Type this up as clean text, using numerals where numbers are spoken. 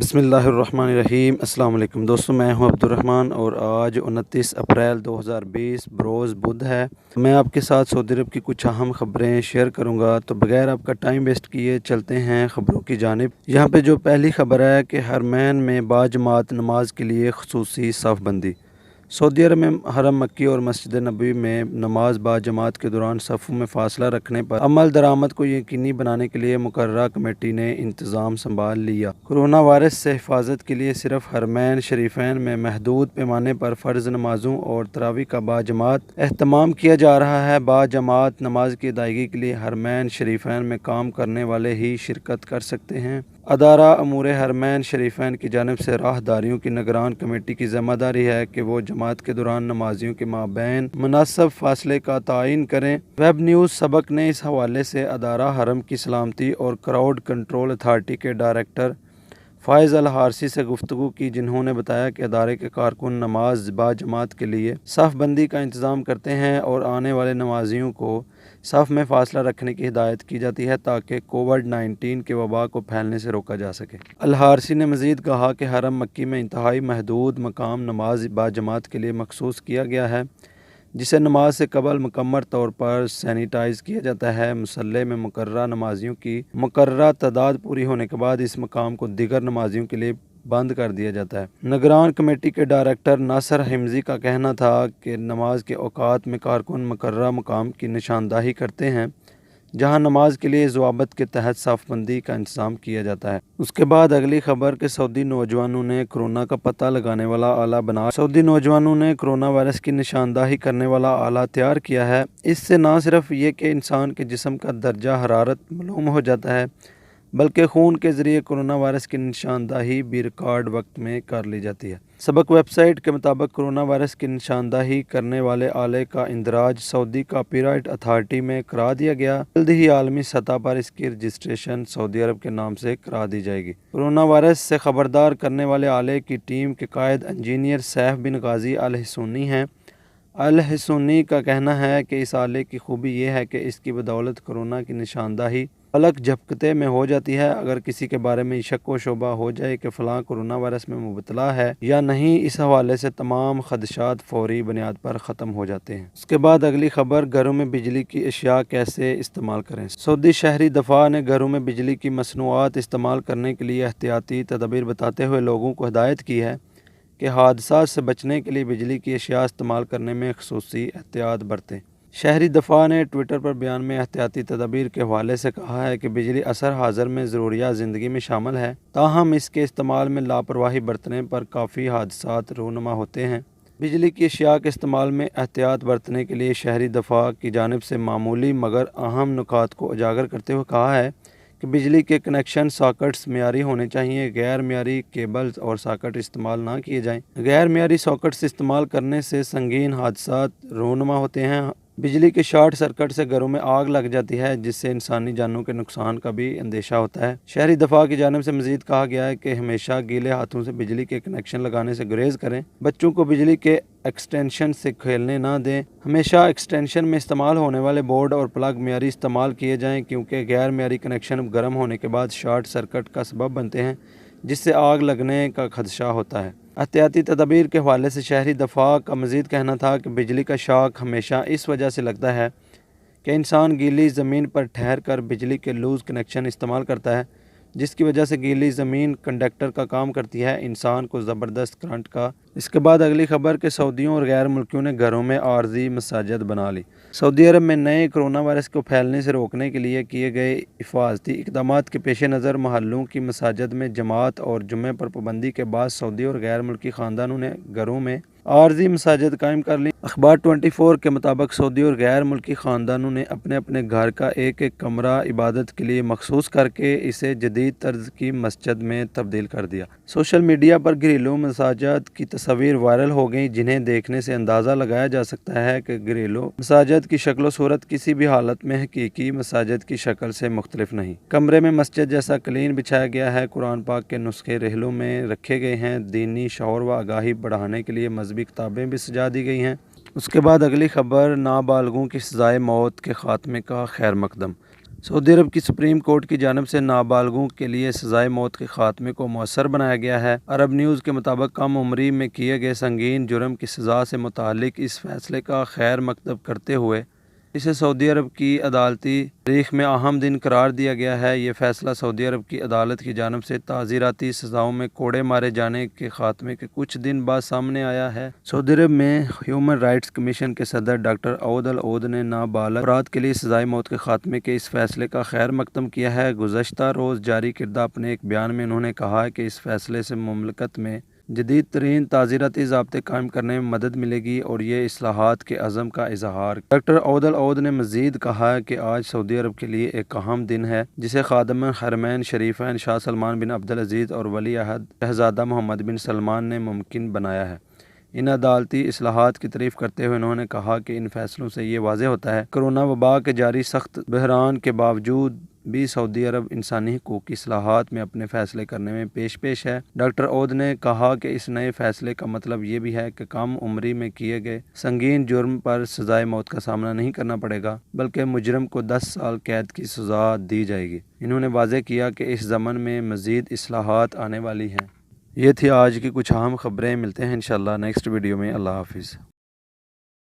بسم اللہ الرحمن الرحیم۔ السلام علیکم دوستوں، میں ہوں عبدالرحمن اور آج 29 اپریل 2020 بروز بدھ ہے۔ میں آپ کے ساتھ سعودی عرب کی کچھ اہم خبریں شیئر کروں گا، تو بغیر آپ کا ٹائم ویسٹ کیے چلتے ہیں خبروں کی جانب۔ یہاں پہ جو پہلی خبر ہے کہ حرمین میں باجماعت نماز کے لیے خصوصی صف بندی۔ سعودی عرب میں حرم مکی اور مسجد نبوی میں نماز باجماعت کے دوران صفوں میں فاصلہ رکھنے پر عمل درآمد کو یقینی بنانے کے لیے مقررہ کمیٹی نے انتظام سنبھال لیا۔ کورونا وائرس سے حفاظت کے لیے صرف حرمین شریفین میں محدود پیمانے پر فرض نمازوں اور تراویح کا باجماعت اہتمام کیا جا رہا ہے۔ باجماعت نماز کی ادائیگی کے لیے حرمین شریفین میں کام کرنے والے ہی شرکت کر سکتے ہیں۔ ادارہ امور حرمین شریفین کی جانب سے راہداریوں کی نگران کمیٹی کی ذمہ داری ہے کہ وہ جماعت کے دوران نمازیوں کے مابین مناسب فاصلے کا تعین کریں۔ ویب نیوز سبق نے اس حوالے سے ادارہ حرم کی سلامتی اور کراؤڈ کنٹرول اتھارٹی کے ڈائریکٹر فائز الحارثی سے گفتگو کی، جنہوں نے بتایا کہ ادارے کے کارکن نماز باجماعت کے لیے صف بندی کا انتظام کرتے ہیں اور آنے والے نمازیوں کو صف میں فاصلہ رکھنے کی ہدایت کی جاتی ہے تاکہ کووڈ-19 کے وبا کو پھیلنے سے روکا جا سکے۔ الحارثی نے مزید کہا کہ حرم مکی میں انتہائی محدود مقام نماز باجماعت کے لیے مخصوص کیا گیا ہے، جسے نماز سے قبل مکمل طور پر سینیٹائز کیا جاتا ہے۔ مصلی میں مقررہ نمازیوں کی مقررہ تعداد پوری ہونے کے بعد اس مقام کو دیگر نمازیوں کے لیے بند کر دیا جاتا ہے۔ نگران کمیٹی کے ڈائریکٹر ناصر حمزی کا کہنا تھا کہ نماز کے اوقات میں کارکن مقررہ مقام کی نشاندہی کرتے ہیں جہاں نماز کے لیے ضوابط کے تحت صف بندی کا انتظام کیا جاتا ہے۔ اس کے بعد اگلی خبر کہ سعودی نوجوانوں نے کورونا کا پتہ لگانے والا آلہ بنا سعودی نوجوانوں نے کورونا وائرس کی نشاندہی کرنے والا آلہ تیار کیا ہے۔ اس سے نہ صرف یہ کہ انسان کے جسم کا درجہ حرارت معلوم ہو جاتا ہے، بلکہ خون کے ذریعے کورونا وائرس کی نشاندہی بھی ریکارڈ وقت میں کر لی جاتی ہے۔ سبق ویب سائٹ کے مطابق کورونا وائرس کی نشاندہی کرنے والے آلے کا اندراج سعودی کاپی رائٹ اتھارٹی میں کرا دیا گیا۔ جلد ہی عالمی سطح پر اس کی رجسٹریشن سعودی عرب کے نام سے کرا دی جائے گی۔ کورونا وائرس سے خبردار کرنے والے آلے کی ٹیم کے قائد انجینئر سیف بن غازی الحصونی ہیں۔ الحصونی کا کہنا ہے کہ اس آلے کی خوبی یہ ہے کہ اس کی بدولت کورونا کی نشاندہی پلک جھپکتے میں ہو جاتی ہے۔ اگر کسی کے بارے میں شک و شبہ ہو جائے کہ فلاں کورونا وائرس میں مبتلا ہے یا نہیں، اس حوالے سے تمام خدشات فوری بنیاد پر ختم ہو جاتے ہیں۔ اس کے بعد اگلی خبر گھروں میں بجلی کی اشیاء کیسے استعمال کریں۔ سعودی شہری دفاع نے گھروں میں بجلی کی مصنوعات استعمال کرنے کے لیے احتیاطی تدابیر بتاتے ہوئے لوگوں کو ہدایت کی ہے کہ حادثات سے بچنے کے لیے بجلی کی اشیاء استعمال کرنے میں خصوصی احتیاط برتیں۔ شہری دفاع نے ٹویٹر پر بیان میں احتیاطی تدابیر کے حوالے سے کہا ہے کہ بجلی عصر حاضر میں ضروریات زندگی میں شامل ہے، تاہم اس کے استعمال میں لاپرواہی برتنے پر کافی حادثات رونما ہوتے ہیں۔ بجلی کی اشیاء کے استعمال میں احتیاط برتنے کے لیے شہری دفاع کی جانب سے معمولی مگر اہم نکات کو اجاگر کرتے ہوئے کہا ہے کہ بجلی کے کنیکشن ساکٹس معیاری ہونے چاہیے، غیر معیاری کیبلز اور ساکٹ استعمال نہ کیے جائیں۔ غیر معیاری ساکٹس استعمال کرنے سے سنگین حادثات رونما ہوتے ہیں۔ بجلی کے شارٹ سرکٹ سے گھروں میں آگ لگ جاتی ہے، جس سے انسانی جانوں کے نقصان کا بھی اندیشہ ہوتا ہے۔ شہری دفاع کی جانب سے مزید کہا گیا ہے کہ ہمیشہ گیلے ہاتھوں سے بجلی کے کنیکشن لگانے سے گریز کریں، بچوں کو بجلی کے ایکسٹینشن سے کھیلنے نہ دیں، ہمیشہ ایکسٹینشن میں استعمال ہونے والے بورڈ اور پلگ معیاری استعمال کیے جائیں کیونکہ غیر معیاری کنیکشن گرم ہونے کے بعد شارٹ سرکٹ کا سبب بنتے ہیں، جس سے آگ لگنے کا خدشہ ہوتا ہے۔ احتیاطی تدابیر کے حوالے سے شہری دفاع کا مزید کہنا تھا کہ بجلی کا شاک ہمیشہ اس وجہ سے لگتا ہے کہ انسان گیلی زمین پر ٹھہر کر بجلی کے لوز کنیکشن استعمال کرتا ہے، جس کی وجہ سے گیلی زمین کنڈکٹر کا کام کرتی ہے، انسان کو زبردست کرنٹ کا۔ اس کے بعد اگلی خبر کہ سعودیوں اور غیر ملکیوں نے گھروں میں عارضی مساجد بنا لی۔ سعودی عرب میں نئے کورونا وائرس کو پھیلنے سے روکنے کے لیے کیے گئے حفاظتی اقدامات کے پیش نظر محلوں کی مساجد میں جماعت اور جمعے پر پابندی کے بعد سعودی اور غیر ملکی خاندانوں نے گھروں میں عارضی مساجد قائم کر لی۔ اخبار 24 کے مطابق سعودی اور غیر ملکی خاندانوں نے اپنے اپنے گھر کا ایک ایک کمرہ عبادت کے لیے مخصوص کر کے اسے جدید طرز کی مسجد میں تبدیل کر دیا۔ سوشل میڈیا پر گھریلو مساجد کی تصاویر وائرل ہو گئیں، جنہیں دیکھنے سے اندازہ لگایا جا سکتا ہے کہ گھریلو مساجد کی شکل و صورت کسی بھی حالت میں حقیقی مساجد کی شکل سے مختلف نہیں۔ کمرے میں مسجد جیسا قالین بچھایا گیا ہے، قرآن پاک کے نسخے رحلوں میں رکھے گئے ہیں، دینی شعور و آگاہی بڑھانے کے لیے مذہبی کتابیں بھی سجا دی گئی ہیں۔ اس کے بعد اگلی خبر نابالغوں کی سزائے موت کے خاتمے کا خیر مقدم۔ سعودی عرب کی سپریم کورٹ کی جانب سے نابالغوں کے لیے سزائے موت کے خاتمے کو مؤثر بنایا گیا ہے۔ عرب نیوز کے مطابق کم عمری میں کیے گئے سنگین جرم کی سزا سے متعلق اس فیصلے کا خیر مقدم کرتے ہوئے اسے سعودی عرب کی عدالتی تاریخ میں اہم دن قرار دیا گیا ہے۔ یہ فیصلہ سعودی عرب کی عدالت کی جانب سے تعزیراتی سزاؤں میں کوڑے مارے جانے کے خاتمے کے کچھ دن بعد سامنے آیا ہے۔ سعودی عرب میں ہیومن رائٹس کمیشن کے صدر ڈاکٹر عود العود نے نابالغ افراد کے لیے سزائے موت کے خاتمے کے اس فیصلے کا خیر مقدم کیا ہے۔ گزشتہ روز جاری کردہ اپنے ایک بیان میں انہوں نے کہا کہ اس فیصلے سے مملکت میں جدید ترین تعزیراتی ضابطے قائم کرنے میں مدد ملے گی اور یہ اصلاحات کے عزم کا اظہار۔ ڈاکٹر عود العود نے مزید کہا کہ آج سعودی عرب کے لیے ایک اہم دن ہے جسے خادم الحرمین شریفین شاہ سلمان بن عبدالعزیز اور ولی عہد شہزادہ محمد بن سلمان نے ممکن بنایا ہے۔ ان عدالتی اصلاحات کی تعریف کرتے ہوئے انہوں نے کہا کہ ان فیصلوں سے یہ واضح ہوتا ہے کرونا وبا کے جاری سخت بحران کے باوجود بھی سعودی عرب انسانی حقوق کی اصلاحات میں اپنے فیصلے کرنے میں پیش ہے۔ ڈاکٹر عود نے کہا کہ اس نئے فیصلے کا مطلب یہ بھی ہے کہ کم عمری میں کیے گئے سنگین جرم پر سزائے موت کا سامنا نہیں کرنا پڑے گا بلکہ مجرم کو 10 سال قید کی سزا دی جائے گی۔ انہوں نے واضح کیا کہ اس ضمن میں مزید اصلاحات آنے والی ہیں۔ یہ تھی آج کی کچھ اہم خبریں، ملتے ہیں انشاءاللہ نیکسٹ ویڈیو میں۔ اللہ حافظ۔